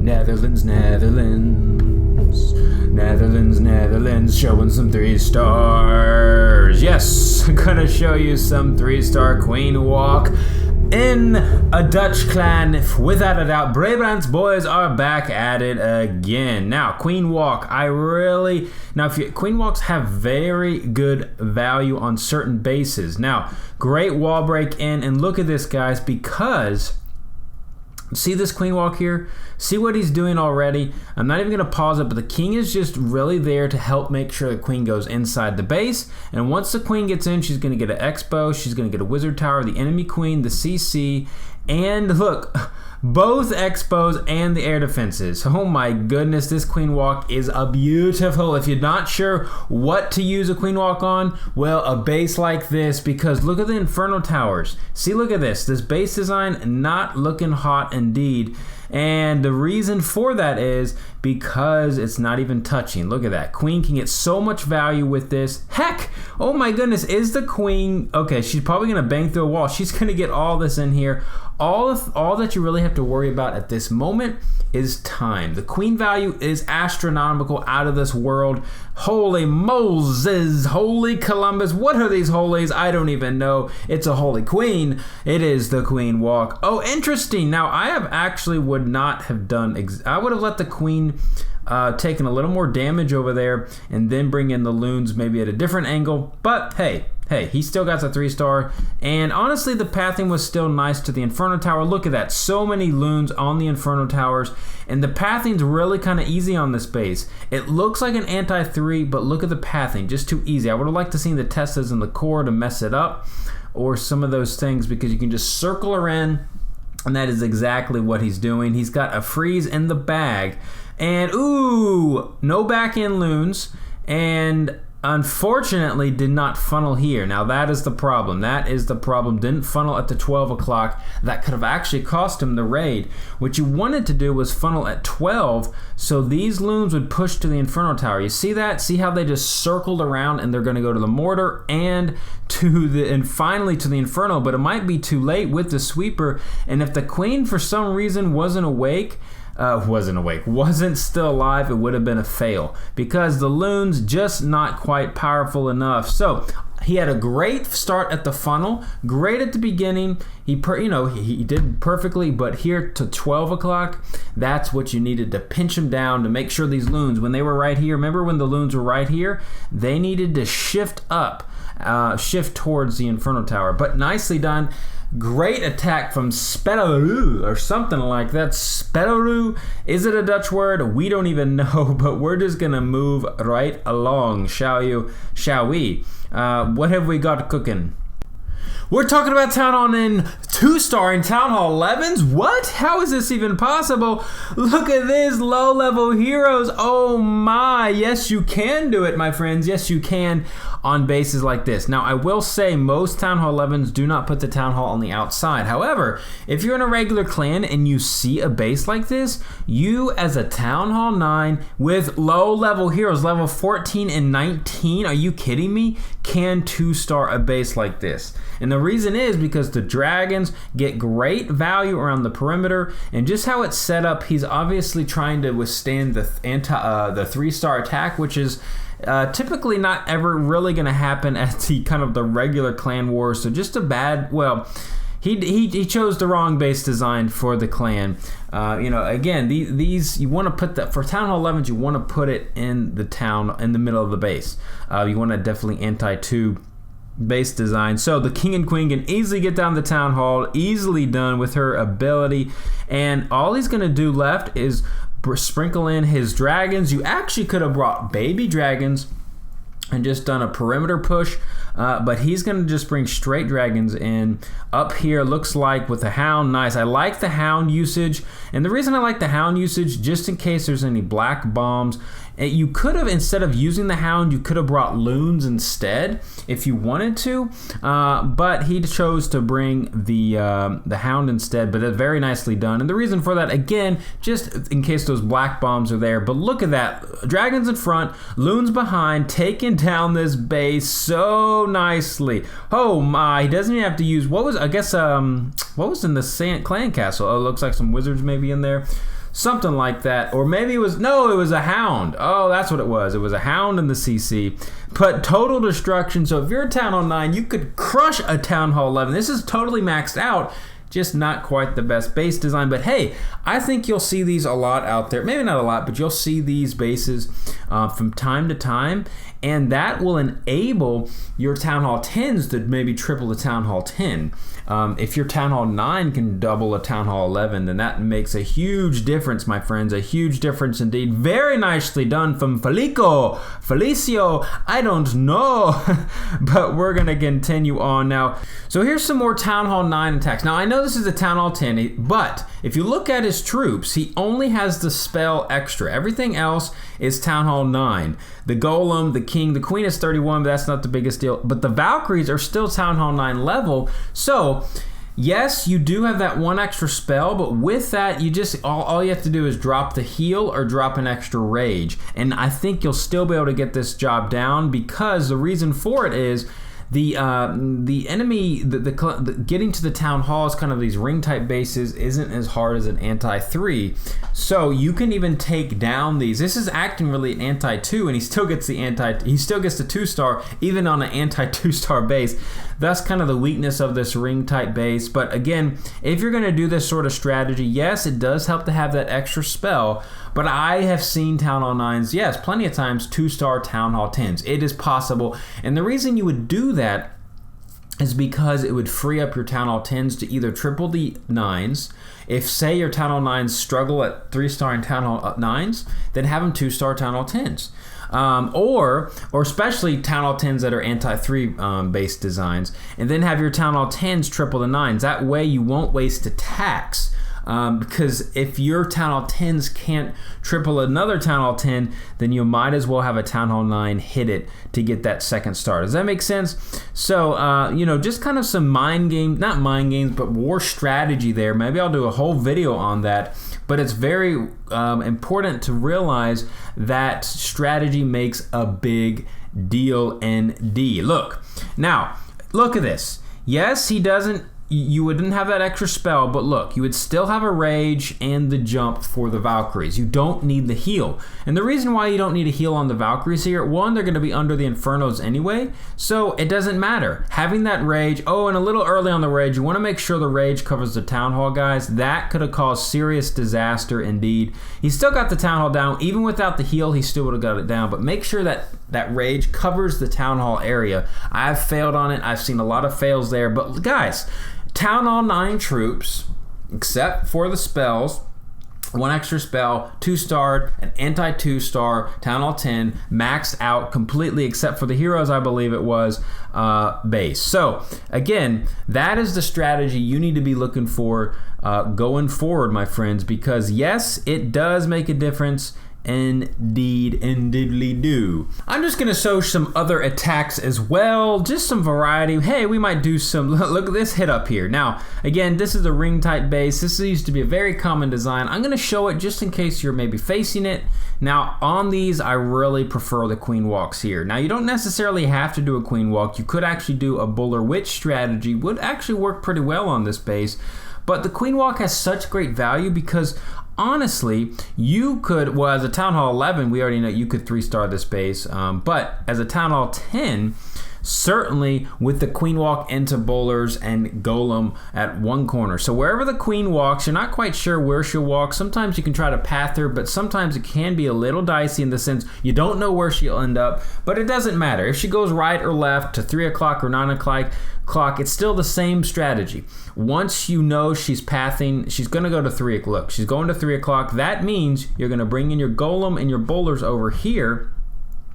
Netherlands, showing some 3 stars. Yes, I'm gonna show you some 3-star Queen Walk in a Dutch clan, without a doubt. Brabant's boys are back at it again. Now, Queen Walk, Queen Walks have very good value on certain bases. Now, great wall break in, and look at this, guys, because see this Queen Walk here? See what he's doing already? I'm not even going to pause it, but the king is just really there to help make sure the queen goes inside the base. And once the queen gets in, she's going to get an expo, she's going to get a wizard tower, the enemy queen, the CC, and look, both expos and the air defenses. Oh my goodness, this Queen Walk is a beautiful. If you're not sure what to use a Queen Walk on, well, a base like this, because look at the Inferno Towers. See, look at this. This base design not looking hot indeed. And the reason for that is because it's not even touching. Look at that. Queen can get so much value with this. Heck, oh my goodness, is the queen, okay, she's probably going to bang through a wall. She's going to get all this in here. All that you really have to worry about at this moment is time. The queen value is astronomical, out of this world. Holy Moses, holy Columbus, what are these holies? I don't even know. It's a holy queen. It is the Queen Walk. Oh, interesting. Now, I have actually would not have done, I would have let the queen taken a little more damage over there and then bring in the loons maybe at a different angle. But hey, he still got the 3-star. And honestly, the pathing was still nice to the Inferno Tower. Look at that. So many loons on the Inferno Towers. And the pathing's really kind of easy on this base. It looks like an anti-3, but look at the pathing. Just too easy. I would have liked to see the Teslas in the core to mess it up, or some of those things, because you can just circle her in. And that is exactly what he's doing. He's got a freeze in the bag. And ooh, no back end loons. And unfortunately did not funnel here. Now that is the problem. Didn't funnel at the 12 o'clock. That could have actually cost him the raid. What you wanted to do was funnel at 12, so these loons would push to the Inferno Tower. You see that? See how they just circled around, and they're going to go to the mortar and finally to the Inferno, but it might be too late with the sweeper. And if the queen for some reason wasn't still alive, it would have been a fail, because the loons just not quite powerful enough. So he had a great start at the funnel, great at the beginning. He did perfectly, but here to 12 o'clock, that's what you needed to pinch him down to make sure these loons, when they were right here, remember when the loons were right here, they needed to shift up, shift towards the Inferno Tower. But nicely done. Great attack from Spedaloo, or something like that. Spedaloo, is it a Dutch word? We don't even know, but we're just gonna move right along, shall we? What have we got cooking? We're talking about Town Hall in 2-star and Town Hall 11s? What? How is this even possible? Look at this, low-level heroes. Oh my, yes you can do it, my friends. Yes you can on bases like this. Now I will say most Town Hall 11s do not put the Town Hall on the outside. However, if you're in a regular clan and you see a base like this, you as a Town Hall 9 with low-level heroes, level 14 and 19, are you kidding me? Can 2-star a base like this. And the reason is because the dragons get great value around the perimeter, and just how it's set up, he's obviously trying to withstand the 3-star attack, which is typically not ever really going to happen at the kind of the regular clan wars. So just a bad, well, he chose the wrong base design for the clan. Again, these you want to put that for Town Hall 11s. You want to put it in the town, in the middle of the base. You want to definitely anti-2 base design. So the king and queen can easily get down the Town Hall, easily done with her ability. And all he's going to do left is sprinkle in his dragons. You actually could have brought baby dragons and just done a perimeter push, but he's going to just bring straight dragons in. Up here, looks like with the hound, nice. I like the hound usage, and the reason I like the hound usage, just in case there's any black bombs, you could have, instead of using the hound, you could have brought loons instead if you wanted to, but he chose to bring the hound instead. But it's very nicely done, and the reason for that, again, just in case those black bombs are there. But look at that, dragons in front, loons behind, taking down this base so nicely. Oh my, he doesn't even have to use, what was in the Clan Castle? Oh, it looks like some wizards maybe in there. something like that. Or maybe it was a hound. Oh, that's what it was. It was a hound in the CC. But total destruction. So if you're a Town Hall 9, you could crush a Town Hall 11. This is totally maxed out. Just not quite the best base design, but hey, I think you'll see these a lot out there. Maybe not a lot, but you'll see these bases from time to time, and that will enable your Town Hall 10s to maybe triple the Town Hall 10. If your Town Hall 9 can double a Town Hall 11, then that makes a huge difference, my friends, a huge difference indeed. Very nicely done from Felicio, I don't know, but we're gonna continue on now. So here's some more Town Hall 9 attacks. Now I know this is a Town Hall 10, but if you look at his troops, he only has the spell extra. Everything else is Town Hall 9. The Golem, the King, the Queen is 31, but that's not the biggest deal. But the Valkyries are still Town Hall 9 level. So, yes, you do have that one extra spell, but with that, you just all you have to do is drop the heal or drop an extra rage. And I think you'll still be able to get this job down, because the reason for it is the enemy, getting to the Town Halls, kind of these ring type bases, isn't as hard as an anti-3. So you can even take down these. This is acting really an anti-2, and he still gets the 2-star even on an anti-2-star base. That's kind of the weakness of this ring type base. But again, if you're going to do this sort of strategy, yes, it does help to have that extra spell. But I have seen Town Hall 9s, yes, plenty of times, 2-star Town Hall 10s. It is possible. And the reason you would do that is because it would free up your Town Hall 10s to either triple the 9s. If, say, your Town Hall 9s struggle at 3-star and Town Hall 9s, then have them 2-star Town Hall 10s. Or especially Town Hall 10s that are anti-3 based designs, and then have your Town Hall 10s triple the 9s. That way you won't waste attacks. Because if your Town Hall 10s can't triple another Town Hall 10, then you might as well have a Town Hall 9 hit it to get that 2nd star. Does that make sense? So, just kind of some not mind games, but war strategy there. Maybe I'll do a whole video on that. But it's very important to realize that strategy makes a big deal indeed. Look at this. Yes, he doesn't. You wouldn't have that extra spell, but look, you would still have a rage and the jump for the Valkyries. You don't need the heal. And the reason why you don't need a heal on the Valkyries here, one, they're going to be under the Infernos anyway, so it doesn't matter. Having that rage, and a little early on the rage, you want to make sure the rage covers the Town Hall guys. That could have caused serious disaster indeed. He still got the Town Hall down. Even without the heal, he still would have got it down, but make sure that rage covers the Town Hall area. I've failed on it. I've seen a lot of fails there, but guys, Town Hall 9 troops, except for the spells, one extra spell, 2-starred, an anti-2-star, Town Hall 10, maxed out completely except for the heroes, I believe it was, base. So, again, that is the strategy you need to be looking for going forward, my friends, because yes, it does make a difference. Indeedly do. I'm just gonna show some other attacks as well, just some variety. Hey, we might do some, look at this hit up here. Now, again, this is a ring type base. This used to be a very common design. I'm gonna show it just in case you're maybe facing it. Now, on these, I really prefer the queen walks here. Now, you don't necessarily have to do a queen walk. You could actually do a bull or witch strategy. Would actually work pretty well on this base. But the queen walk has such great value because honestly, you could, well, as a Town Hall 11, we already know you could 3-star this base, but as a Town Hall 10, certainly with the queen walk into bowlers and golem at one corner. So wherever the queen walks, you're not quite sure where she'll walk. Sometimes you can try to path her, but sometimes it can be a little dicey in the sense you don't know where she'll end up, but it doesn't matter. If she goes right or left to 3 o'clock or 9 o'clock, it's still the same strategy. Once you know she's pathing, she's going to go to 3 o'clock. Look, she's going to 3 o'clock. That means you're going to bring in your golem and your bowlers over here,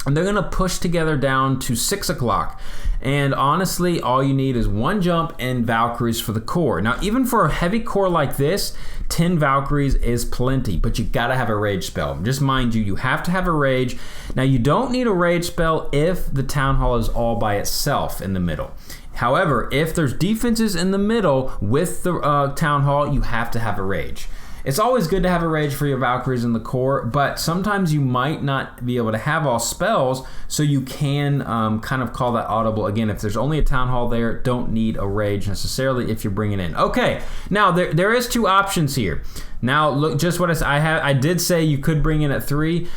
and they're going to push together down to 6 o'clock. And honestly, all you need is one jump and Valkyries for the core. Now, even for a heavy core like this, 10 Valkyries is plenty, but you got to have a rage spell. Just mind you have to have a rage. Now, you don't need a rage spell if the Town Hall is all by itself in the middle. However, if there's defenses in the middle with the Town Hall, you have to have a rage. It's always good to have a rage for your Valkyries in the core, but sometimes you might not be able to have all spells, so you can kind of call that audible. Again, if there's only a Town Hall there, don't need a rage necessarily if you're bringing in. Okay, now there is 2 options here. Now look, just what I did say you could bring in at 3.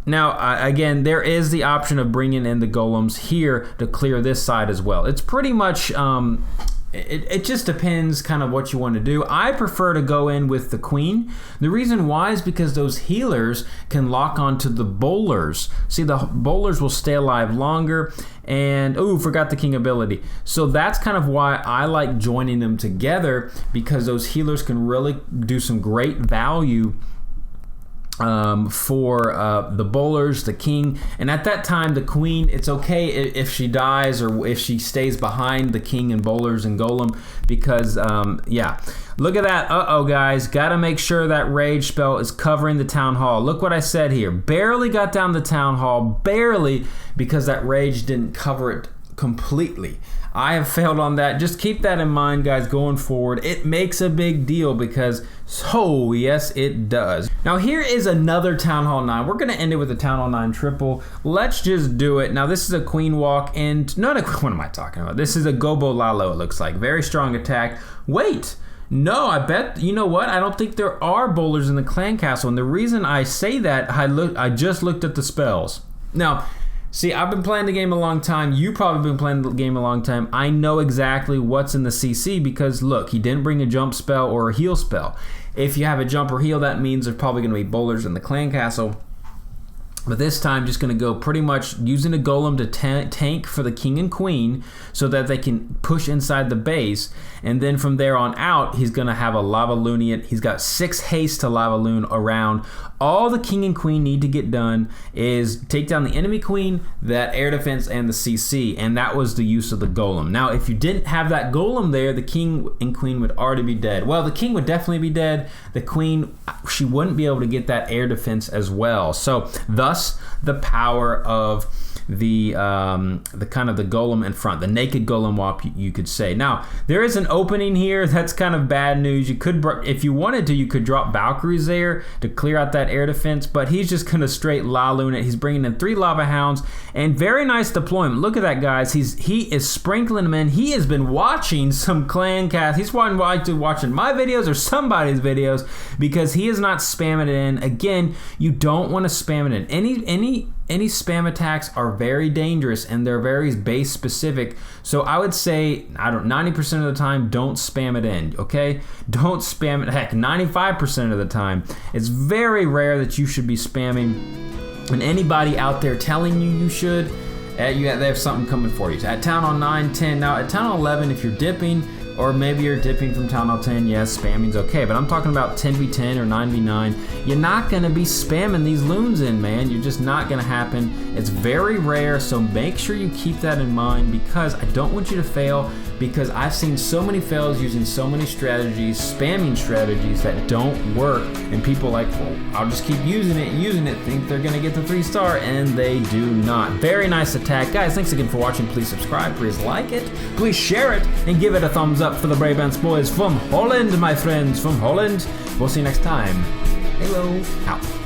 Now, again, there is the option of bringing in the golems here to clear this side as well. It's pretty much, it just depends kind of what you want to do. I prefer to go in with the queen. The reason why is because those healers can lock onto the bowlers. See, the bowlers will stay alive longer. And, oh, forgot the king ability. So that's kind of why I like joining them together, because those healers can really do some great value for the bowlers, the king, and at that time the queen, it's okay if she dies or if she stays behind the king and bowlers and golem, because yeah, look at that. Uh-oh, guys, gotta make sure that rage spell is covering the town hall. Look what I said here, barely got down the town hall, barely, because that rage didn't cover it completely. I have failed on that. Just keep that in mind, guys, going forward. It makes a big deal because, oh yes, it does. Now here is another Town Hall 9. We're gonna end it with a Town Hall 9 triple. Let's just do it. Now this is a Queen Walk and not a, what am I talking about? This is a Gobo Lalo, it looks like. Very strong attack. Wait. No, I bet, you know what? I don't think there are bowlers in the clan castle. And the reason I say that, I just looked at the spells. Now, see, I've been playing the game a long time. You probably been playing the game a long time. I know exactly what's in the CC because, look, he didn't bring a jump spell or a heal spell. If you have a jump or heal, that means there's probably going to be bowlers in the clan castle. But this time, just going to go pretty much using a golem to tank for the king and queen so that they can push inside the base. And then from there on out, he's going to have a Lavaloon. He's got 6 haste to Lavaloon around. All the king and queen need to get done is take down the enemy queen, that air defense, and the CC. And that was the use of the golem. Now, if you didn't have that golem there, the king and queen would already be dead. Well, the king would definitely be dead. The queen, she wouldn't be able to get that air defense as well. So, thus, the power of the kind of the golem in front, the naked golem walk, you could say. Now there is an opening here. That's kind of bad news. You could, if you wanted to, you could drop Valkyries there to clear out that air defense, but he's just gonna straight Lavaloon it. He's bringing in 3 lava hounds and very nice deployment. Look at that, guys. He is sprinkling them in. He has been watching some clan cast. He's watching my videos or somebody's videos because he is not spamming it in. Again, you don't want to spam it in. Any spam attacks are very dangerous and they're very base specific. So I would say, 90% of the time, don't spam it in, okay? Don't spam it, heck, 95% of the time. It's very rare that you should be spamming. And anybody out there telling you should, they have something coming for you. So at Town Hall 9, 10, now at Town Hall 11, if you're dipping, or maybe you're dipping from Town Hall 10, yes, spamming's okay, but I'm talking about 10v10 or 9v9. You're not gonna be spamming these loons in, man. You're just not gonna happen. It's very rare, so make sure you keep that in mind because I don't want you to fail, because I've seen so many fails using so many strategies, spamming strategies that don't work, and people like, well, I'll just keep using it, think they're gonna get the 3-star, and they do not. Very nice attack. Guys, thanks again for watching. Please subscribe, please like it, please share it, and give it a thumbs up for the Brave Ants boys from Holland, my friends, from Holland. We'll see you next time. Hello, out.